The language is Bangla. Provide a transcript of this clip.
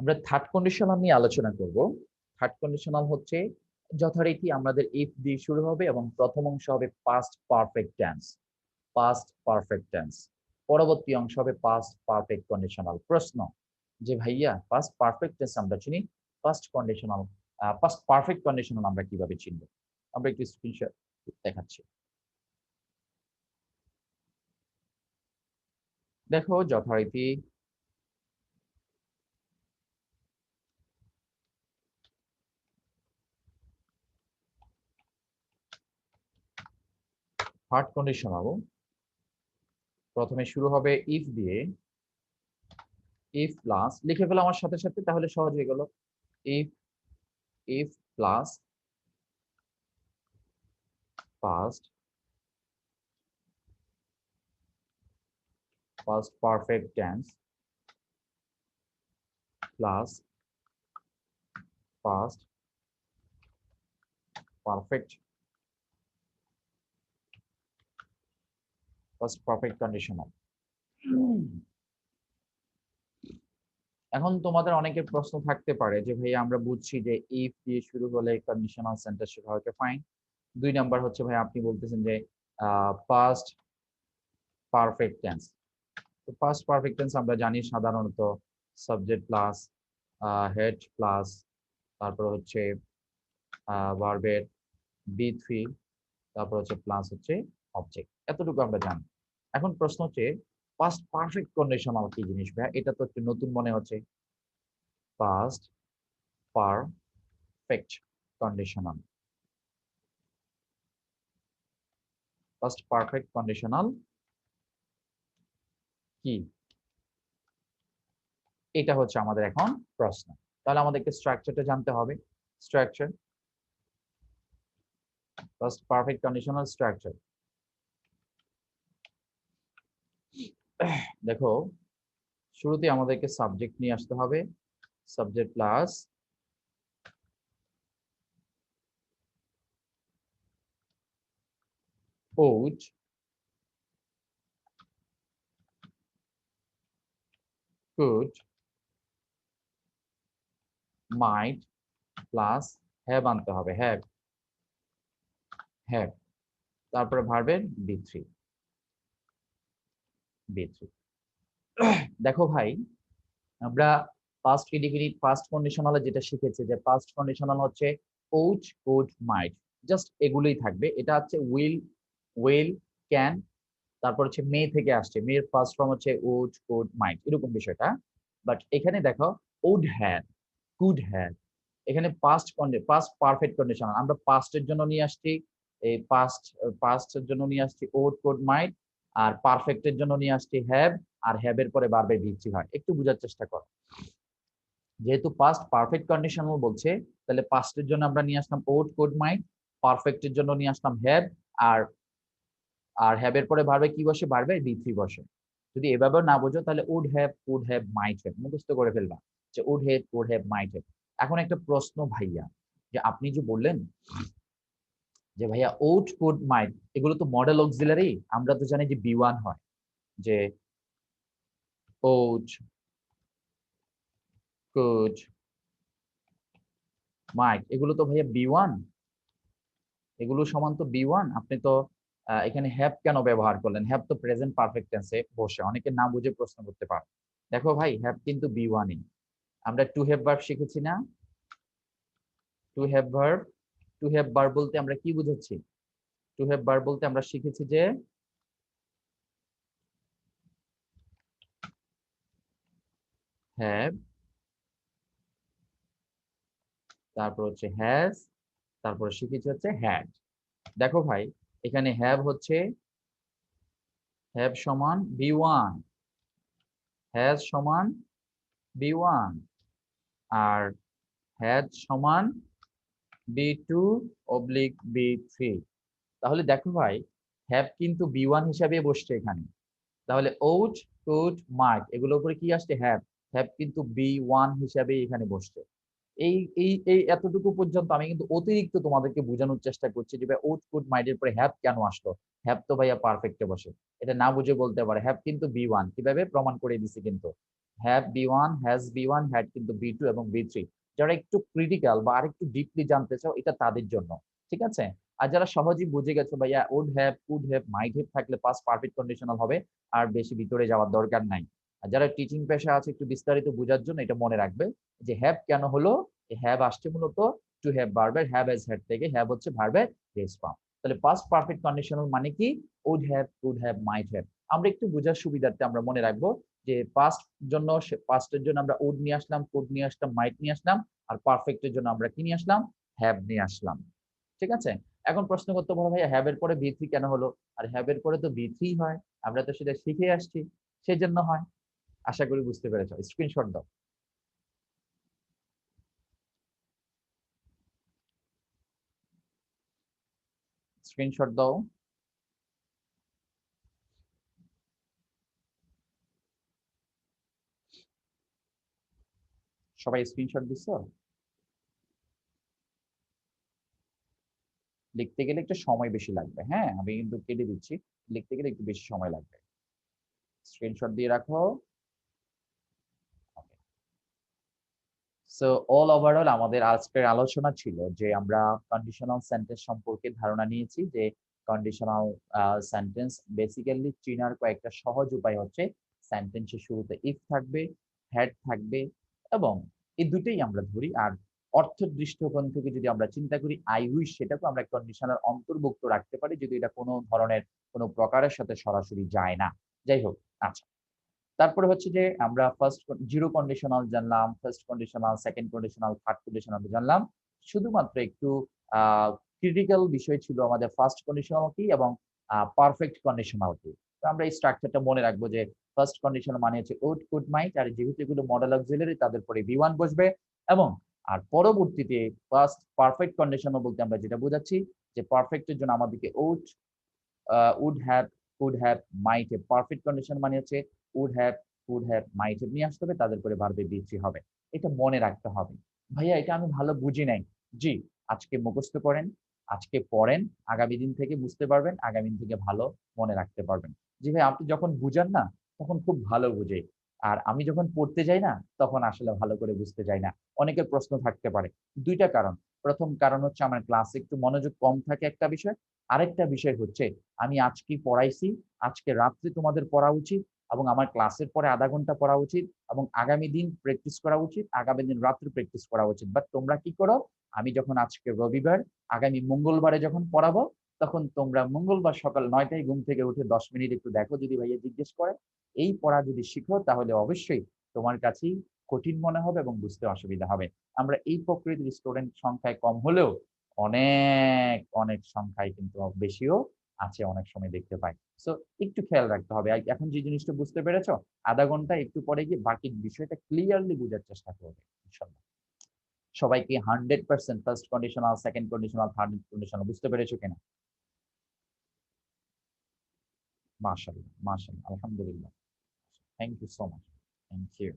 আমরা থার্ড কন্ডিশনাল নিয়ে আলোচনা করব। থার্ড কন্ডিশনাল হচ্ছে যথারীতি আমাদের ইফ দিয়ে শুরু হবে এবং প্রথম অংশ হবে past perfect tense. Past perfect tense, পরবর্তী অংশ হবে পাস্ট পারফেক্ট কন্ডিশনাল। প্রশ্ন যে ভাইয়া পাস্ট পারফেক্ট টেন্স আমরা চিনি, past conditional past perfect conditional আমরা কিভাবে চিনব? আমরা একটু স্ক্রিনশট দেখাচ্ছি। দেখো যথারীতি থার্ড কন্ডিশনাল প্রথমে শুরু হবে ইফ দিয়ে, ইফ প্লাস লিখে ফেলো আমার সাথে সাথে, তাহলে সহজ হয়ে গেল। If, if plus past past perfect tense plus past perfect conditional। এখন তোমাদের অনেকের প্রশ্ন থাকতে পারে যে ভাই আমরা বুঝছি যে ইফ দিয়ে শুরু হলে কন্ডিশনাল সেন্টেন্স শুরু হয়, ফাইন। দুই নাম্বার হচ্ছে ভাই আপনি বলতেছেন যে পাস্ট পারফেক্ট টেন্স। তো পাস্ট পারফেক্ট টেন্স আমরা জানি সাধারণত সাবজেক্ট প্লাস হেড প্লাস তারপর হচ্ছে ভার্বের বি থ্রি, তারপর হচ্ছে প্লাস হচ্ছে অবজেক্ট, এতটুকু আমরা জানি। এখন প্রশ্ন হচ্ছে পাস্ট পারফেক্ট কন্ডিশনাল কি জিনিস ভাই? এটা তো একটু নতুন মনে হচ্ছে। Past perfect conditional, past perfect conditional কি? এটা হচ্ছে আমাদের এখন প্রশ্ন। তাহলে আমাদেরকে স্ট্রাকচারটা জানতে হবে। Structure, past perfect conditional structure. দেখো শুরুতে আমাদেরকে সাবজেক্ট নিয়ে আসতে হবে, subject plus ought, could, might plus have আনতে হবে, হ্যাভ, হ্যাভ, তারপরে ভার্বের বি থ্রি, বি থ্রি। দেখো ভাই আমরা পাস্ট ইনডিফিনিট পাস্ট কন্ডিশনালে যেটা শিখেছি যে পাস্ট কন্ডিশনাল হচ্ছে ought, could, might, জাস্ট এগুলোই থাকবে। এটা হচ্ছে উইল ক্যান, তারপর হচ্ছে মে থেকে আসছে, মের ফার্স্ট ফর্ম হচ্ছে ought, could, might, এরকম বিষয়টা। বাট এখানে দেখো would have, could have, এখানে পাস্ট পারফেক্ট কন্ডিশনাল আমরা পাস্টের জন্য নিয়ে আসছি, এই পাস্টের জন্য নিয়ে আসছি ought, could, might, আর পারফেক্টের জন্য নিয়ে আসছি হ্যাভ, আর হ্যাভ এর পরে ভার্বের ভিত্তি হয়। একটু বোঝার চেষ্টা করো। যেহেতু পাস্ট পারফেক্ট কন্ডিশনাল বলছে, তাহলে পাস্টের জন্য আমরা নিয়ে আসলাম ought, could, might, পারফেক্টের জন্য নিয়ে আসলাম হ্যাভ, আর আর হ্যাভ এর পরে ভার্বে কি বসে? ভার্বে বি থ্রি বসে। যদি এভাবে না বোঝো তাহলে would have, could have, might have মুখস্থ করে ফেলবা যে would have, could have, might have. এখন একটা প্রশ্ন ভাইয়া, যে আপনি যে বললেন যে ভাইয়া উড, কুড, মাইট এগুলো তো মডেল অক্সিলারি, আমরা তো জানি যে বি ওয়ান হয়, যে উড, কুড, মাইট এগুলো তো ভাইয়া বি ওয়ান, এগুলো সমান তো বি ওয়ান। আপনি তো এখানে হ্যাভ কেন ব্যবহার করলেন? হ্যাভ তো প্রেজেন্ট পারফেক্ট টেন্সে বসে, অনেকে না বুঝে প্রশ্ন করতে পারে। দেখো ভাই হ্যাভ কিন্তু বি ওয়ানই। আমরা টু হ্যাভ ভার্ব শিখেছি না? To have verb, to have verb বলতে আমরা কি বুঝাচ্ছি? টু হ্যাভ ভার্ব বলতে আমরা শিখেছি যে হ্যাভ, তারপর হচ্ছে হ্যাজ, তারপর শিখেছি হচ্ছে হ্যাড। দেখো ভাই এখানে হ্যাভ সমান বি ওয়ান, হ্যাজ সমান বি ওয়ান, আর হ্যাড সমান V two oblique V three. তাহলে দেখো ভাই হ্যাভ কিন্তু বি ওয়ান হিসাবে বসছে এখানে। তাহলে ought, could, might এগুলোর উপরে কি আসছে? হ্যাভ। হ্যাভ কিন্তু বি ওয়ান হিসাবে এখানে বসছে। এই এই এই এতটুকু পর্যন্ত আমি কিন্তু অতিরিক্ত তোমাদেরকে বোঝানোর চেষ্টা করছি যে ভাই ought, could, might এর পরে হ্যাভ কেন আসলো। হ্যাভ তো ভাইয়া পারফেক্টে বসে, এটা না বুঝে বলতে পারে হ্যাভ কিন্তু বি ওয়ান, কিভাবে প্রমাণ করে দিছি কিন্তু। Have B1, has B1, had কিন্তু B2 এবং B3। যারা একটু ক্রিটিক্যাল বা আরেকটু ডিপলি জানতে চাও এটা তাদের জন্য, ঠিক আছে? আর যারা সহজেই বুঝে গেছো ভাইয়া would have, could have, might have থাকলে পাস্ট পারফেক্ট কন্ডিশনাল হবে, আর বেশি ভিতরে যাওয়ার দরকার নাই। আর যারা টিচিং পেশা আছে একটু বিস্তারিত বোঝার জন্য এটা মনে রাখবে যে হ্যাভ কেন হলো, হ্যাভ আসছে মূলত টু হ্যাভ ভার্বের হ্যাভ এজ হেড থেকে, হ্যাভ হচ্ছে ভার্বের বেস ফর্ম। তাহলে পাস্ট পারফেক্ট কন্ডিশনাল মানে কি? Would have, could have, might have. আমরা একটু বোঝার সুবিধার্থে আমরা মনে রাখবো যে পাস্ট জন্য, পাস্টের জন্য আমরা উড নিয়ে আসলাম, কুড নিয়ে আসলাম, মাইট নিয়ে আসলাম, আর পারফেক্টের জন্য আমরা কি নিয়ে আসলাম? হ্যাভ নিয়ে আসলাম। ঠিক আছে? এখন প্রশ্ন করতে পারো ভাইয়া হ্যাভ এর পরে বি3 কেন হলো? আর হ্যাভ এর পরে তো বি3 হয়, আমরা তো সেটা শিখে আসছি, সেজন্য হয়। আশা করি বুঝতে পেরেছো। স্ক্রিনশট দাও, স্ক্রিনশট দাও। সবাই স্ক্রিনশট দিচ্ছ? লিখতে গেলে একটু সময় বেশি লাগবে, হ্যাঁ আমি কিন্তু কেটে দিচ্ছি। লিখতে গেলে একটু বেশি সময় লাগবে। স্ক্রিনশট দিয়ে রাখো। সো অল ওভারঅল আমাদের আজকের আলোচনা ছিল যে আমরা কন্ডিশনাল সেন্টেন্স সম্পর্কে ধারণা নিয়েছি যে কন্ডিশনাল সেন্টেন্স বেসিক্যালি চেনার কয়েকটা সহজ উপায় হচ্ছে সেন্টেন্সের শুরুতে ইফ থাকবে, হ্যাড থাকবে, এবং এই দুটোই আমরা ধরি। আর অর্থের দৃষ্টিকোণ থেকে যদি আমরা চিন্তা করি আই উইশ, সেটাকে আমরা কন্ডিশনাল অন্তর্ভুক্ত রাখতে পারি যদি এটা কোনো ধরনের কোনো প্রকারের সাথে সরাসরি যায় না। যাই হোক, আচ্ছা, তারপরে হচ্ছে যে আমরা ফার্স্ট জিরো কন্ডিশনাল জানলাম, first conditional, second conditional, third conditional জানলাম। শুধুমাত্র একটু ক্রিটিক্যাল বিষয় ছিল আমাদের ফার্স্ট কন্ডিশনাল কি এবং পারফেক্ট কন্ডিশনাল কি। তো আমরা এই স্ট্রাকচারটা মনে রাখবো যে ফার্স্ট কন্ডিশনাল মানে হচ্ছে উড, কুড, মাইট, আর যেহেতু এগুলো মডেল অক্সিলারি তাদের পরে বি1 বসবে। এবং আর পরবর্তীতে ফার্স্ট পারফেক্ট কন্ডিশনাল বলতে আমরা যেটা বোঝাচ্ছি যে পারফেক্টের জন্য আমাদেরকে would have, could have, might have. Perfect condition মানে হচ্ছে would have, could have, might have নিয়ে আসতে হবে, তাদের করে ভার্বে বি3 হবে। এটা মনে রাখতে হবে। ভাইয়া এটা আমি ভালো বুঝি নাই। জি, আজকে মুখস্থ করেন, আজকে পড়েন, আগামী দিন থেকে বুঝতে পারবেন, আগামী দিন থেকে ভালো মনে রাখতে পারবেন। জি ভাই, আপনি যখন বুঝান না তখন খুব ভালো বুঝে, আর আমি যখন পড়তে যাই না তখন আসলে ভালো করে বুঝতে যাই না। অনেকের প্রশ্ন থাকতে পারে, দুইটা কারণ। প্রথম কারণ হচ্ছে আমার ক্লাসে একটু মনোযোগ কম থাকে একটা বিষয়, আরেকটা বিষয় হচ্ছে আমি আজকে পড়াইছি, আজকে রাত্রে তোমাদের পড়া উচিত, এবং আমার ক্লাসের পরে আধা ঘন্টা পড়া উচিত, এবং আগামী দিন প্র্যাকটিস করা উচিত, আগামী দিন রাত্রে প্র্যাকটিস করা উচিত। বাট তোমরা কি করো, আমি যখন আজকে রবিবার, আগামী মঙ্গলবারে যখন পড়াবো, তখন তোমরা মঙ্গলবার সকাল 9টায় ঘুম থেকে উঠে 10 মিনিট একটু দেখো, যদি ভাইয়া জিজ্ঞেস করে, এই পড়া যদি শিখো তাহলে অবশ্যই তোমার কাছেই কঠিন মনে হবে এবং বুঝতে অসুবিধা হবে। আমরা এই প্রকৃতির স্টুডেন্ট সংখ্যায় কম হলেও অনেক অনেক সংখ্যায় কিন্তু বেশিও আছে, অনেক সময় দেখতে পাই। সো একটু খেয়াল রাখতে হবে। এখন যে জিনিসটা বুঝতে পেরেছো, আধা ঘন্টা একটু পরে গিয়ে বাকি বিষয়টা ক্লিয়ারলি বোঝার চেষ্টা করবে ইনশাল্লাহ। সবাইকে 100% first conditional, second conditional, third conditional বুঝতে পেরেছো কিনা? মাশাআল্লাহ, মাশাআল্লাহ, আলহামদুলিল্লাহ। Thank you so much. Thank you.